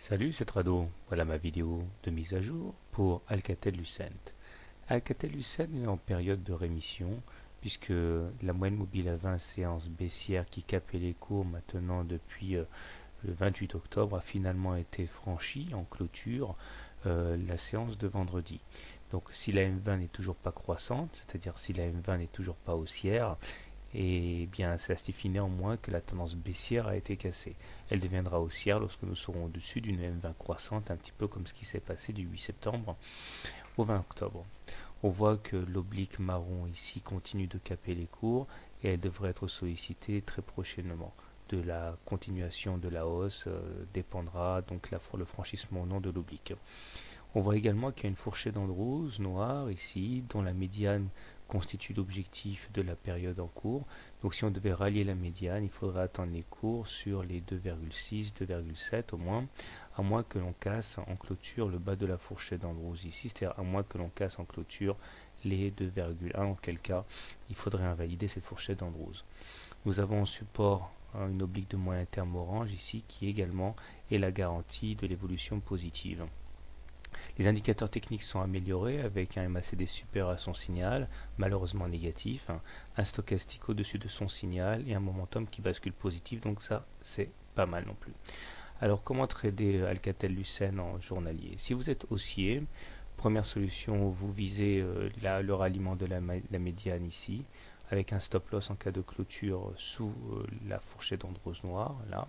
Salut, c'est Trado. Voilà ma vidéo de mise à jour pour Alcatel-Lucent. Alcatel-Lucent est en période de rémission puisque la moyenne mobile à 20 séances baissières qui capait les cours maintenant depuis le 28 octobre a finalement été franchie en clôture la séance de vendredi. Donc si la M20 n'est toujours pas croissante, c'est-à-dire si la M20 n'est toujours pas haussière, et bien cela signifie néanmoins que la tendance baissière a été cassée. Elle deviendra haussière lorsque nous serons au-dessus d'une M20 croissante, un petit peu comme ce qui s'est passé du 8 septembre au 20 octobre. On voit que l'oblique marron ici continue de caper les cours et elle devrait être sollicitée très prochainement. De la continuation de la hausse dépendra donc le franchissement ou non de l'oblique. On voit également qu'il y a une fourchette d'Andrews noire ici, dont la médiane constitue l'objectif de la période en cours. Donc si on devait rallier la médiane, il faudrait attendre les cours sur les 2,6, 2,7 au moins, à moins que l'on casse en clôture le bas de la fourchette d'Andrews ici, c'est-à-dire à moins que l'on casse en clôture les 2,1, en quel cas il faudrait invalider cette fourchette d'Andrews. Nous avons en support une oblique de moyen terme orange ici qui également est la garantie de l'évolution positive. Les indicateurs techniques sont améliorés avec un MACD supérieur à son signal, malheureusement négatif, un stochastique au-dessus de son signal et un momentum qui bascule positif, donc ça c'est pas mal non plus. Alors comment trader Alcatel-Lucent en journalier? Si vous êtes haussier, première solution, vous visez le ralliement de la médiane ici, avec un stop loss en cas de clôture sous la fourchette d'Andrews noire, là.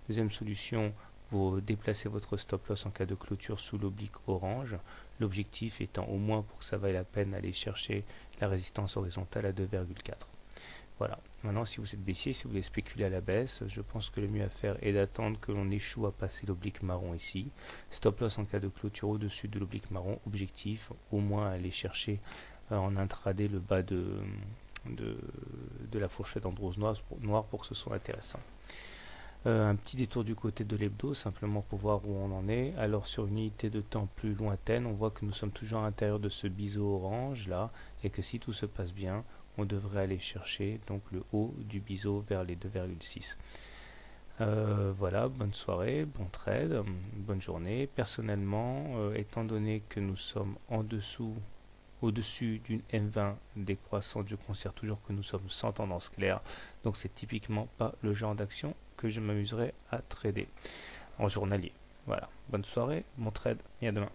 Deuxième solution, vous déplacez votre stop loss en cas de clôture sous l'oblique orange, l'objectif étant au moins pour que ça vaille la peine d'aller chercher la résistance horizontale à 2,4. Voilà. Maintenant, si vous êtes baissier, si vous voulez spéculer à la baisse, je pense que le mieux à faire est d'attendre que l'on échoue à passer l'oblique marron ici. Stop loss en cas de clôture au-dessus de l'oblique marron. Objectif, au moins aller chercher en intraday le bas de la fourchette Andrews noire pour que ce soit intéressant. Un petit détour du côté de l'hebdo, simplement pour voir où on en est. Alors sur une unité de temps plus lointaine, on voit que nous sommes toujours à l'intérieur de ce biseau orange là, et que si tout se passe bien, on devrait aller chercher donc le haut du biseau vers les 2,6. Voilà, bonne soirée, bon trade, bonne journée. Personnellement, étant donné que nous sommes en dessous, au-dessus d'une M20 décroissante, je considère toujours que nous sommes sans tendance claire. Donc c'est typiquement pas le genre d'action que je m'amuserai à trader en journalier. Voilà, bonne soirée, bon trade et à demain.